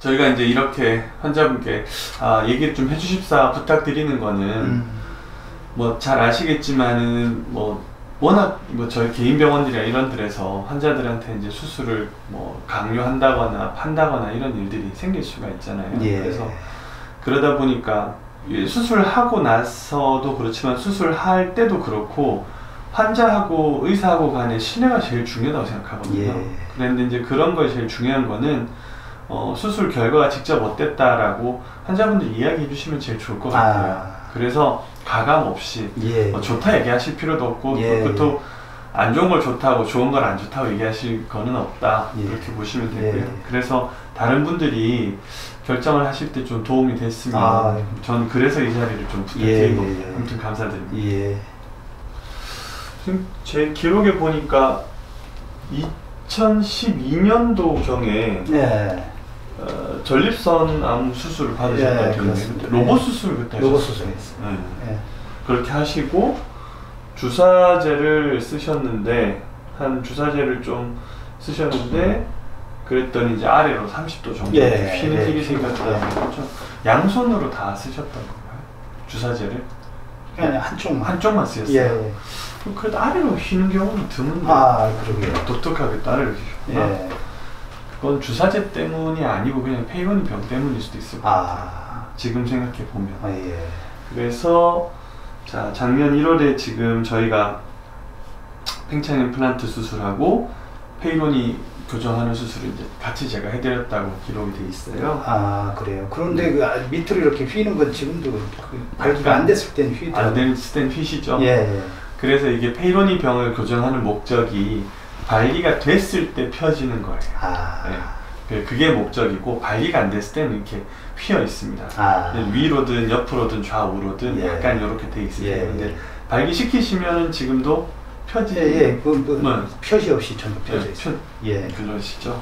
저희가 이제 이렇게 환자분께 얘기를 좀 해주십사 부탁드리는 거는 뭐 잘 아시겠지만은 뭐 워낙 뭐 저희 개인 병원들이나 이런 데서 환자들한테 이제 수술을 뭐 강요한다거나 판다거나 이런 일들이 생길 수가 있잖아요. 예. 그래서 그러다 보니까 수술하고 나서도 그렇지만 수술할 때도 그렇고 환자하고 의사하고 간의 신뢰가 제일 중요하다고 생각하거든요. 예. 그런데 이제 그런 거에 제일 중요한 거는 수술 결과가 직접 어땠다라고 환자분들 이야기해 주시면 제일 좋을 것 같아요. 그래서 가감 없이 예. 좋다 얘기하실 필요도 없고 예. 그것도 안 좋은 걸 좋다고 좋은 걸 안 좋다고 얘기하실 거는 없다. 예. 이렇게 보시면 되고요. 예. 그래서 다른 분들이 결정을 하실 때 좀 도움이 됐으면 전 그래서 이 자리를 좀 부탁드린 겁니다. 아무튼 감사드립니다. 예. 지금 제 기록에 보니까 2012년도경에 예. 전립선 암 수술을 받으셨다고 들었는데 로봇 수술 그때 로봇 하셨어요. 수술했어요. 네. 예. 그렇게 하시고 주사제를 쓰셨는데 주사제를 좀 쓰셨는데 그랬더니 이제 아래로 30도 정도 휘는 일이 생겼다는 거죠. 양손으로 다 쓰셨던 건가요? 주사제를? 그냥 한쪽만 쓰셨어요? 예. 그래도 아래로 휘는 경우는 드문데 그러게요. 독특하게 또 아래로 휘셨구나. 예. 그건 주사제 때문이 아니고 그냥 페이로니 병 때문일 수도 있을 것 같아요. 지금 생각해 보면. 예. 그래서 자 작년 1월에 지금 저희가 팽창 임플란트 수술하고 페이로니 교정하는 수술을 이제 같이 제가 해드렸다고 기록이 돼 있어요. 그래요. 그런데 그 밑으로 이렇게 휘는 건 지금도 발기가 안 됐을 때는 휘죠. 안 됐을 때는 휘시죠. 예. 그래서 이게 페이로니 병을 교정하는 목적이 발기가 됐을 때 펴지는 거예요. 네. 그게 목적이고 발기가 안 됐을 때는 이렇게 휘어 있습니다. 위로든 옆으로든 좌우로든 약간 이렇게 돼 있을 거예요. 근데 발기 시키시면 지금도 펴지. 펴시 없이 전부 펴져 있어요. 그러시죠.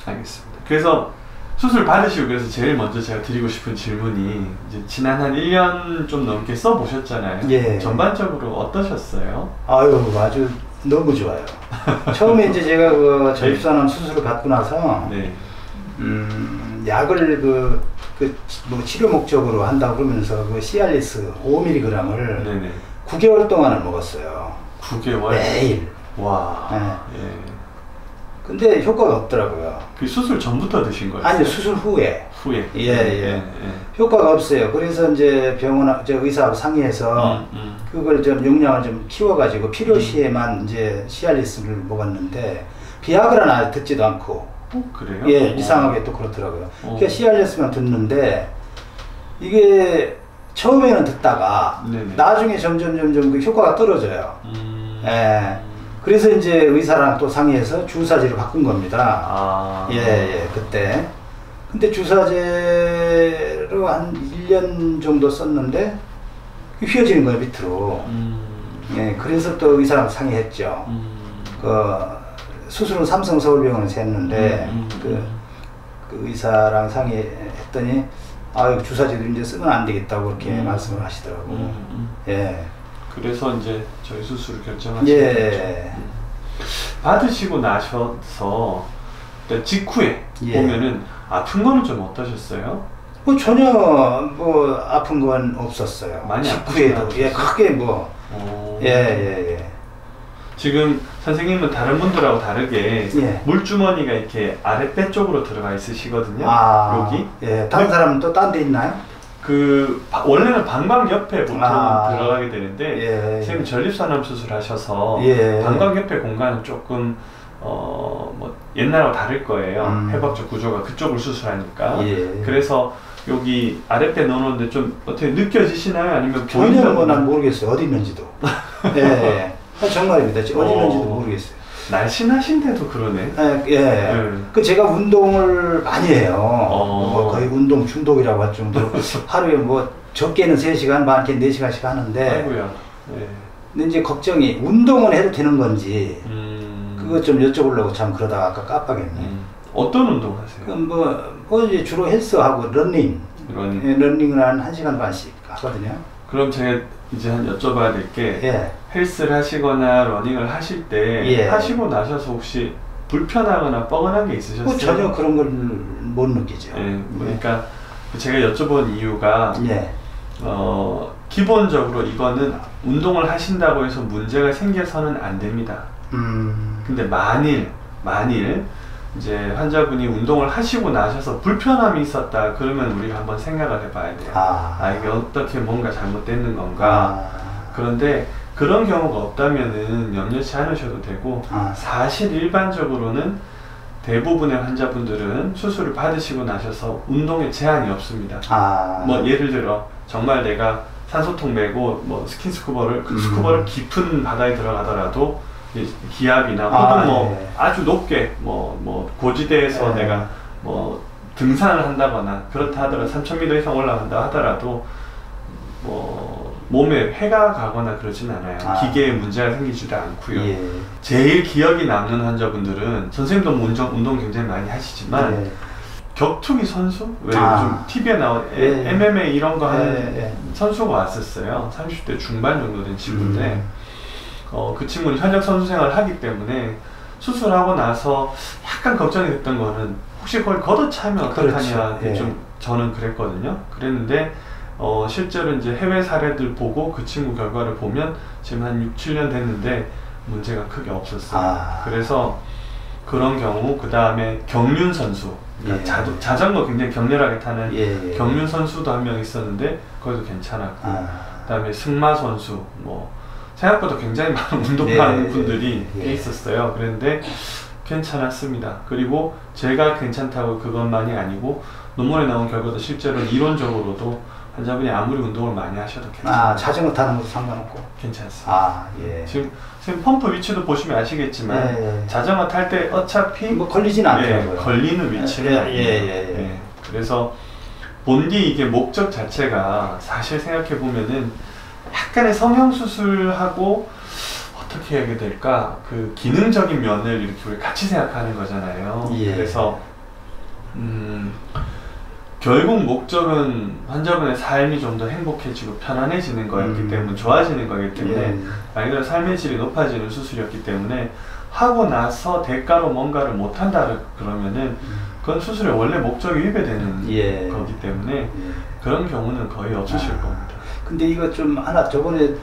알겠습니다. 그래서 수술 받으시고 그래서 제일 먼저 제가 드리고 싶은 질문이 이제 지난 한 1년 좀 넘게 써보셨잖아요. 전반적으로 어떠셨어요? 아주 너무 좋아요. 처음에 이제 제가 그 전립선암 수술을 받고 나서 약을 뭐 치료 목적으로 한다고 그러면서 그 시알리스 5mg을 9개월 동안을 먹었어요. 9개월? 매일. 와. 근데 효과가 없더라고요. 그 수술 전부터 드신 거예요? 아니요, 수술 후에. 예. 효과가 없어요. 그래서 이제 의사하고 상의해서 그걸 좀 용량을 좀 키워가지고 필요시에만 이제 시알리스를 먹었는데 비아그라는 아직 듣지도 않고. 그래요? 예, 이상하게 또 그렇더라고요. 그러니까 시알리스만 듣는데 이게 처음에는 듣다가 나중에 점점 그 효과가 떨어져요. 그래서 이제 의사랑 또 상의해서 주사제로 바꾼 겁니다. 그때. 근데 주사제로 한 1년 정도 썼는데 휘어지는 거예요, 밑으로. 그래서 또 의사랑 상의했죠. 수술은 삼성서울병원에서 했는데 그 의사랑 상의했더니 주사제도 이제 쓰면 안 되겠다고 그렇게 말씀을 하시더라고. 그래서 이제 저희 수술을 결정하신 거죠. 받으시고 나셔서 직후에 보면은 아픈 거는 좀 어떠셨어요? 전혀 아픈 건 없었어요. 많이 직후에도 크게 지금 선생님은 다른 분들하고 다르게 물주머니가 이렇게 아랫배 쪽으로 들어가 있으시거든요. 여기. 다른 사람은 또 딴 데 있나요? 원래는 방광 옆에 보통 들어가게 되는데 선생님 전립선암 수술하셔서 방광 옆에 공간은 조금 뭐 옛날하고 다를 거예요. 해박적 구조가 그쪽을 수술하니까. 그래서 여기 아랫배 넣어놓는데 좀 어떻게 느껴지시나요? 아니면 전혀 난 모르겠어요. 어디 있는지도. 정말입니다. 어디 있는지도 모르겠어요. 날씬하신데도 그러네. 제가 운동을 많이 해요. 거의 운동 중독이라고 할 정도로 하루에 적게는 3시간, 많게는 4시간씩 하는데. 근데 이제 걱정이 운동은 해도 되는 건지 그거 좀 여쭤보려고 참 그러다가 아까 깜빡했네. 어떤 운동 하세요? 이제 주로 헬스하고 러닝을 한 1시간 반씩 하거든요. 그럼 제가 이제 여쭤봐야 될 게 헬스를 하시거나 러닝을 하실 때 하시고 나셔서 혹시 불편하거나 뻐근한 게 있으셨어요? 전혀 그런 걸 못 느끼죠. 네, 그러니까 제가 여쭤본 이유가 기본적으로 이거는 운동을 하신다고 해서 문제가 생겨서는 안 됩니다. 근데 만일 이제 환자분이 운동을 하시고 나셔서 불편함이 있었다 그러면 우리가 한번 생각을 해봐야 돼요. 이게 어떻게 뭔가 잘못됐는 건가. 그런데 그런 경우가 없다면은 염려치 않으셔도 되고, 사실 일반적으로는 대부분의 환자분들은 수술을 받으시고 나셔서 운동에 제한이 없습니다. 뭐 예를 들어 정말 내가 산소통 메고 뭐 스킨스쿠버를 스쿠버를 깊은 바다에 들어가더라도 기압이나 혹은 뭐 아주 높게 뭐 고지대에서 내가 뭐 등산을 한다거나 그렇다 하더라도 3000m 이상 올라간다 하더라도 뭐 몸에 해가 가거나 그러진 않아요. 기계에 문제가 생기지도 않고요. 제일 기억이 남는 환자분들은 선생님도 운동 굉장히 많이 하시지만 격투기 선수? 왜 요즘 TV에 나온 MMA 이런 거 하는 선수가 왔었어요. 30대 중반 정도 된 친구인데 그 친구는 현역 선수 생활을 하기 때문에 수술하고 나서 약간 걱정이 됐던 거는 혹시 그걸 걷어차면 어떡하냐. 좀 저는 그랬거든요. 그랬는데 실제로 이제 해외 사례들 보고 그 친구 결과를 보면 지금 한 6, 7년 됐는데 문제가 크게 없었어요. 그래서 그런 경우, 그 다음에 경륜 선수, 그러니까 자전거 굉장히 격렬하게 타는 경륜 선수도 한 명 있었는데 거기도 괜찮았고, 그 다음에 승마 선수, 뭐 생각보다 굉장히 많은 운동하는 분들이 꽤 있었어요. 그런데 괜찮았습니다. 그리고 제가 괜찮다고 그것만이 아니고 논문에 나온 결과도 실제로 이론적으로도 환자분이 아무리 운동을 많이 하셔도 괜찮아요. 자전거 타는 것도 상관없고 괜찮습니다. 지금 펌프 위치도 보시면 아시겠지만 자전거 탈 때 어차피 뭐 걸리진 않더라고요. 걸리는 위치는 그래서 본디 이게 목적 자체가 사실 생각해 보면은 약간의 성형수술하고 어떻게 해야 될까, 그 기능적인 면을 이렇게 우리 같이 생각하는 거잖아요. 그래서 결국 목적은 환자분의 삶이 좀 더 행복해지고 편안해지는 거였기 때문에, 좋아지는 거기 때문에 말 그대로 삶의 질이 높아지는 수술이었기 때문에 하고 나서 대가로 뭔가를 못한다 그러면은 그건 수술의 원래 목적이 위배되는 거기 때문에 그런 경우는 거의 없으실 겁니다. 근데 이거 좀 하나 저번에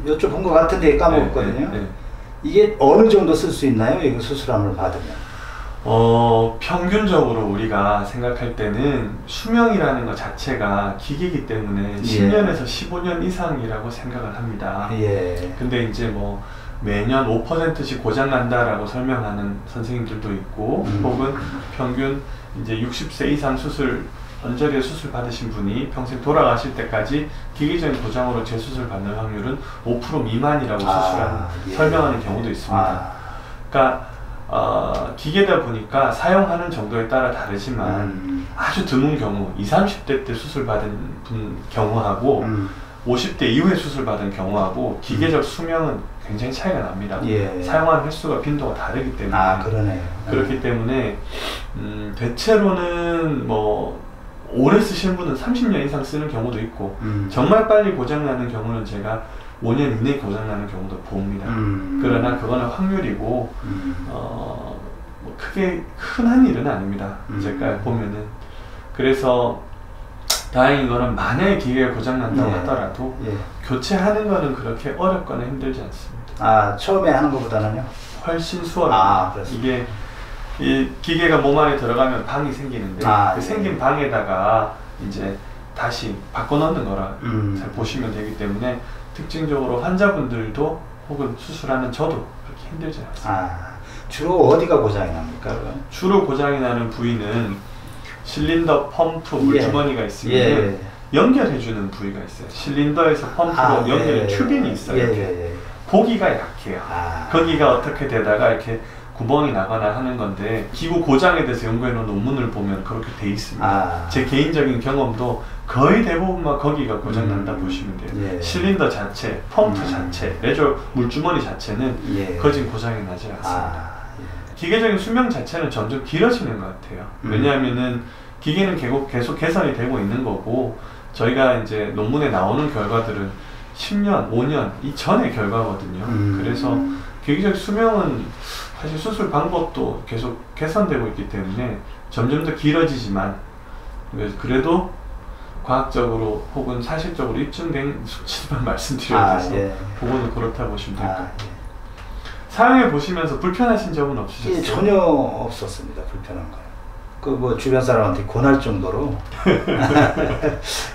여쭤본 것 같은데 까먹었거든요. 이게 어느 정도 쓸 수 있나요? 이거 수술함을 받으면? 평균적으로 우리가 생각할 때는 수명이라는 것 자체가 기계이기 때문에 10년에서 15년 이상이라고 생각을 합니다. 근데 이제 뭐 매년 5%씩 고장난다라고 설명하는 선생님들도 있고, 혹은 평균 이제 60세 이상 언저리에 수술 받으신 분이 평생 돌아가실 때까지 기계적인 고장으로 재수술 받는 확률은 5% 미만이라고 설명하는 경우도 있습니다. 그러니까 기계다 보니까 사용하는 정도에 따라 다르지만 아주 드문 경우 20, 30대 때 수술 받은 분 경우하고 50대 이후에 수술 받은 경우하고 기계적 수명은 굉장히 차이가 납니다. 사용하는 횟수가 빈도가 다르기 때문에. 그렇기 때문에 대체로는 뭐 오래 쓰시는 분은 30년 이상 쓰는 경우도 있고 정말 빨리 고장나는 경우는 제가 5년 이내에 고장나는 경우도 봅니다. 그러나 그거는 확률이고 뭐 크게 흔한 일은 아닙니다. 제가 보면은. 그래서 다행인 거는 만약에 기계가 고장난다고 하더라도 교체하는 거는 그렇게 어렵거나 힘들지 않습니다. 처음에 하는 것보다는요? 훨씬 수월합니다. 이게 이 기계가 몸 안에 들어가면 방이 생기는데 그 생긴 방에다가 이제 다시 바꿔 넣는 거라 잘 보시면 되기 때문에 특징적으로 환자분들도 혹은 수술하는 저도 그렇게 힘들지 않습니다. 주로 어디가 고장이 납니까? 주로 고장이 나는 부위는 실린더, 펌프, 물주머니가 있으면 연결해주는 부위가 있어요. 실린더에서 펌프로 연결 튜빙이 있어요. 거기가 약해요. 거기가 어떻게 되다가 이렇게 구멍이 나거나 하는 건데, 기구 고장에 대해서 연구해 놓은 논문을 보면 그렇게 돼 있습니다. 제 개인적인 경험도 거의 대부분만 거기가 고장난다 보시면 돼요. 실린더 자체, 펌프 자체, 레저 물주머니 자체는 거진 고장이 나지 않습니다. 기계적인 수명 자체는 점점 길어지는 것 같아요. 왜냐하면은 기계는 계속 개선이 되고 있는 거고, 저희가 이제 논문에 나오는 결과들은 10년, 5년 이전의 결과거든요. 그래서 기계적 수명은 사실 수술 방법도 계속 개선되고 있기 때문에 점점 더 길어지지만 그래도 과학적으로 혹은 사실적으로 입증된 수치만 말씀드려서 그거는 그렇다 보시면 될 것 같아요. 사용해 보시면서 불편하신 점은 없으셨어요? 예, 전혀 없었습니다. 불편한 거요. 그 뭐 주변 사람한테 권할 정도로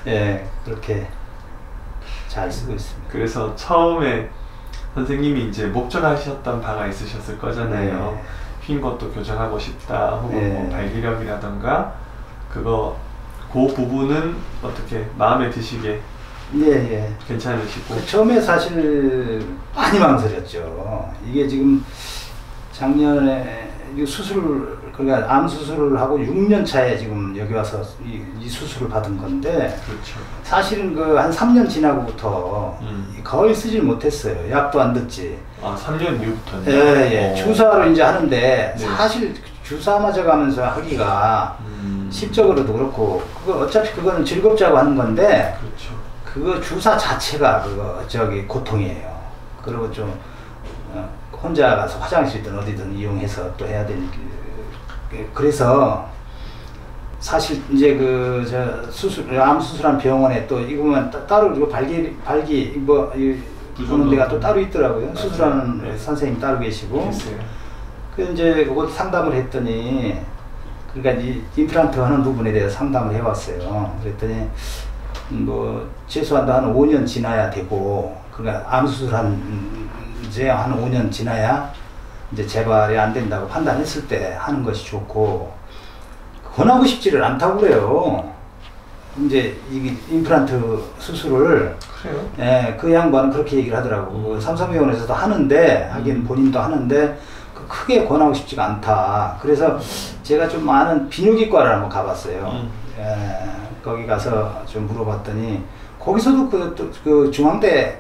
예, 그렇게 잘 쓰고 있습니다. 그래서 처음에 선생님이 이제 목전하셨던 바가 있으셨을 거잖아요. 휜 것도 교정하고 싶다, 혹은 뭐 발기력이라던가 그 부분은 어떻게 마음에 드시게 괜찮으시고. 처음에 사실 많이 망설였죠. 이게 지금 작년에 그러니까 암 수술을 하고 6년 차에 지금 여기 와서 이 수술을 받은 건데, 그렇죠. 사실은 한 3년 지나고부터 거의 쓰질 못했어요. 약도 안 듣지. 아, 3년 이후부터는? 예. 주사를 이제 하는데, 사실 주사 맞아가면서 하기가 심적으로도 그렇고, 어차피 그거는 즐겁자고 하는 건데, 그렇죠. 그거 주사 자체가 고통이에요. 그리고 좀 혼자 가서 화장실이든 어디든 이용해서 또 해야 되니까. 그래서 사실 이제 암 수술한 병원에 또 이거만 따로 보는 데가 또 따로 있더라고요. 수술하는 선생님 따로 계시고. 그 이제 그거 상담을 했더니, 그러니까 이 임플란트 하는 부분에 대해서 상담을 해봤어요. 그랬더니 최소한 한 5년 지나야 되고, 그러니까 암 수술한 이제 한 5년 지나야 이제 재발이 안 된다고 판단했을 때 하는 것이 좋고, 권하고 싶지를 않다고 그래요. 이제 이 임플란트 수술을. 그래요? 예, 그 양반은 그렇게 얘기를 하더라고. 삼성병원에서도 하는데, 하긴 본인도 하는데, 크게 권하고 싶지가 않다. 그래서 제가 좀 많은 비뇨기과를 한번 가봤어요. 거기 가서 좀 물어봤더니, 거기서도 그 중앙대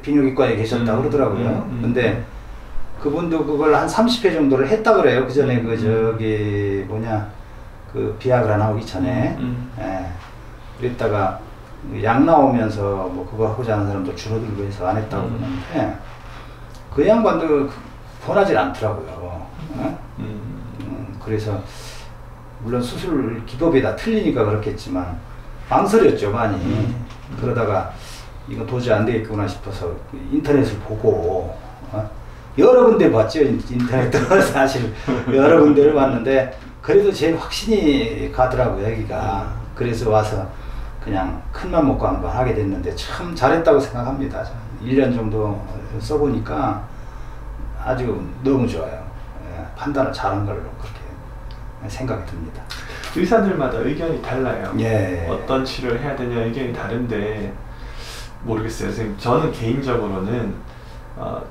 비뇨기과에 계셨다고 그러더라고요. 근데 그분도 그걸 한 30회 정도를 했다 그래요. 그 전에 비아그라 나오기 전에. 그랬다가 약 나오면서 그거 하고자 하는 사람도 줄어들고 해서 안 했다고 그러는데, 그 양반도 권하지 않더라고요. 그래서 물론 수술 기법이 다 틀리니까 그렇겠지만 망설였죠, 많이. 그러다가 이거 도저히 안 되겠구나 싶어서 인터넷을 보고 여러 군데 봤죠. 인터넷도 사실 여러 군데를 봤는데, 그래도 제일 확신이 가더라고요, 여기가. 그래서 와서 그냥 큰맘 먹고 한번 하게 됐는데 참 잘했다고 생각합니다. 1년 정도 써보니까 아주 너무 좋아요. 판단을 잘한 걸로 그렇게 생각이 듭니다. 의사들마다 의견이 달라요. 예. 어떤 치료를 해야 되냐 의견이 다른데, 모르겠어요. 선생님, 저는 개인적으로는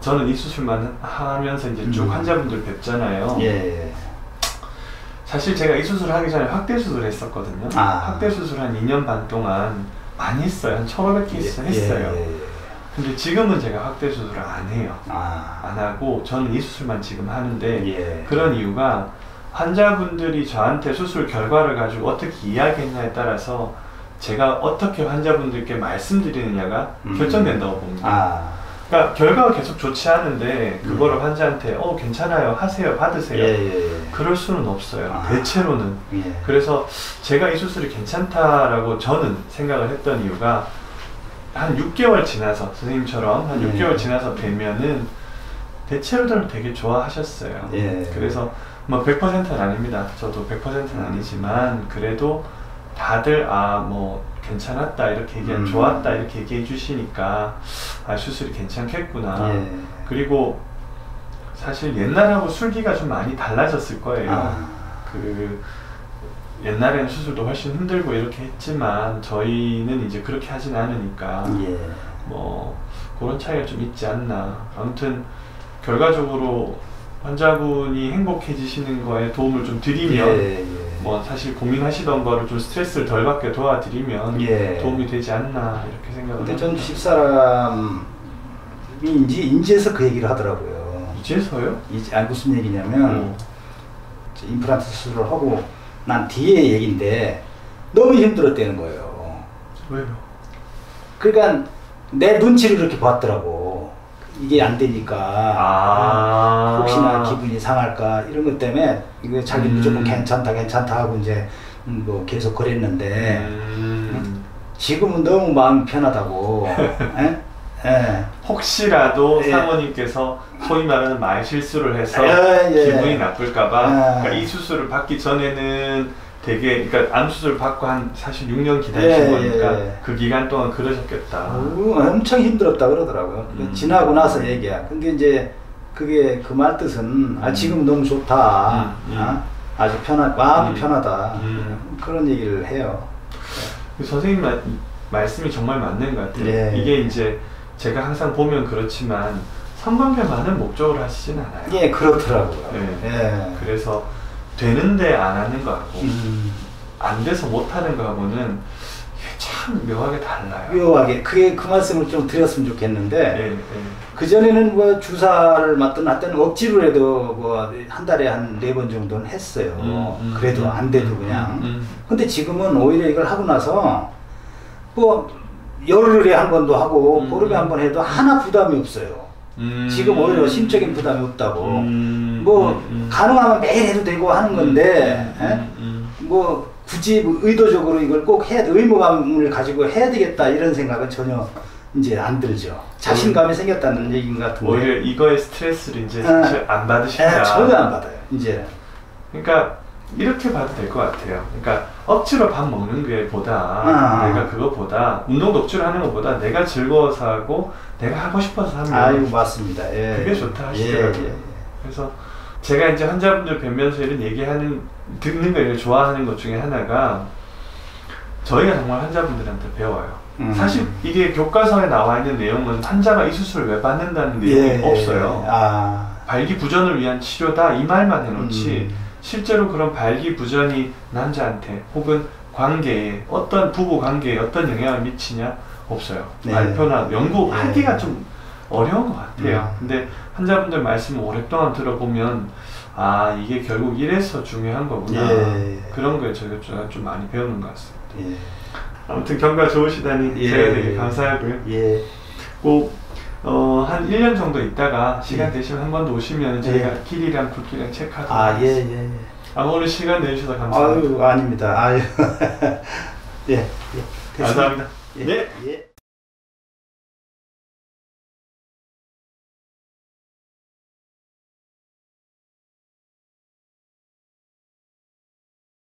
저는 이 수술만 하면서 이제 쭉 환자분들 뵙잖아요. 예. 사실 제가 이 수술을 하기 전에 확대 수술을 했었거든요. 확대 수술 한 2년 반 동안 많이 했어요. 한 1,500케이스 했어요. 근데 지금은 제가 확대 수술을 안 해요. 안 하고 저는 이 수술만 지금 하는데, 그런 이유가 환자분들이 저한테 수술 결과를 가지고 어떻게 이야기했냐에 따라서 제가 어떻게 환자분들께 말씀드리느냐가 결정된다고 봅니다. 그러니까 결과가 계속 좋지 않은데 그거를 환자한테 괜찮아요, 하세요, 받으세요, 그럴 수는 없어요. 대체로는. 그래서 제가 이 수술이 괜찮다라고 저는 생각을 했던 이유가, 한 6개월 지나서 선생님처럼 한 6개월 지나서 뵈면은 대체로들 되게 좋아하셨어요. 그래서 100%는 아닙니다. 저도 100%는 아니지만 그래도 다들 괜찮았다 이렇게 좋았다 이렇게 얘기해 주시니까 수술이 괜찮겠구나. 그리고 사실 옛날하고 술기가 좀 많이 달라졌을 거예요. 옛날에는 수술도 훨씬 힘들고 이렇게 했지만 저희는 이제 그렇게 하진 않으니까 그런 차이가 좀 있지 않나. 아무튼 결과적으로 환자분이 행복해지시는 거에 도움을 좀 드리면 사실 고민하시던 거를 좀 스트레스를 덜 받게 도와드리면 도움이 되지 않나 이렇게 생각을 합니다. 근데 전 집사람이 인지에서 그 얘기를 하더라고요. 이제서요? 무슨 얘기냐면 임플란트 수술을 하고 난 뒤에 얘기인데 너무 힘들었다는 거예요. 왜요? 그러니까 내 눈치를 그렇게 봤더라고. 이게 안 되니까 혹시나 기분이 상할까 이런 것 때문에 이거 자기 무조건 괜찮다 하고 이제 뭐 계속 그랬는데 지금은 너무 마음이 편하다고. 혹시라도 사모님께서 소위 말하는 말 실수를 해서 기분이 나쁠까봐 그러니까 이 수술을 받기 전에는 되게 그러니까 암 수술 받고 한 사실 6년 기다리신 거니까 그 기간 동안 그러셨겠다. 엄청 힘들었다 그러더라고요. 지나고 나서 얘기야. 근데 이제 그게 그 말 뜻은 지금 너무 좋다. 아주 마음이 편하다. 그런 얘기를 해요. 선생님 말씀이 정말 맞는 것 같아요. 이게 이제 제가 항상 보면 그렇지만 성관계만을 목적으로 하시진 않아요. 예, 그렇더라고요. 그래서 되는데 안 하는 거하고 안 돼서 못 하는 거하고는 참 묘하게 달라요. 묘하게. 그 말씀을 좀 드렸으면 좋겠는데 그 전에는 뭐 주사를 맞든 하여튼 억지로라도 뭐 한 달에 한 4번 정도는 했어요. 그래도 안 돼도 그냥. 근데 지금은 오히려 이걸 하고 나서 뭐 열흘에 한 번도 하고 보름에 한 번 해도 하나 부담이 없어요. 지금 오히려 심적인 부담이 없다고. 뭐 가능하면 매일 해도 되고 하는 건데 뭐 굳이 뭐 의도적으로 이걸 꼭 의무감을 가지고 해야 되겠다 이런 생각은 전혀 이제 안 들죠. 자신감이 생겼다는 얘기인 것 같은데 오히려 이거의 스트레스를 이제 사실 안 받으신다. 전혀 안 받아요 이제. 그러니까 이렇게 봐도 될 것 같아요. 그러니까 억지로 밥 먹는 게 보다 내가 그거보다 운동도 억지로 하는 것보다 내가 즐거워서 하고 내가 하고 싶어서 하면 아유 맞습니다. 그게 좋다 하시더라고요. 그래서 제가 이제 환자분들 뵈면서 이런 얘기하는 듣는 걸 좋아하는 것 중에 하나가 저희가 정말 환자분들한테 배워요. 사실 이게 교과서에 나와 있는 내용은 환자가 이 수술을 왜 받는다는 내용이 없어요. 발기부전을 위한 치료다 이 말만 해놓지 실제로 그런 발기부전이 남자한테 혹은 관계에 어떤 부부 관계에 어떤 영향을 미치냐 없어요. 발표나 연구하기가 좀 어려운 것 같아요. 근데 환자분들 말씀을 오랫동안 들어보면 이게 결국 이래서 중요한 거구나. 그런 거에 저희가 좀 많이 배우는 것 같습니다. 아무튼 경과 좋으시다니 제가 되게 감사하고요. 꼭 한 1년 정도 있다가 시간 되시면 한 번 더 오시면 저희가 길이랑 굵기랑 체크하도록 하겠습니다. 오늘 시간 내주셔서 감사합니다. 아닙니다. 감사합니다. 네.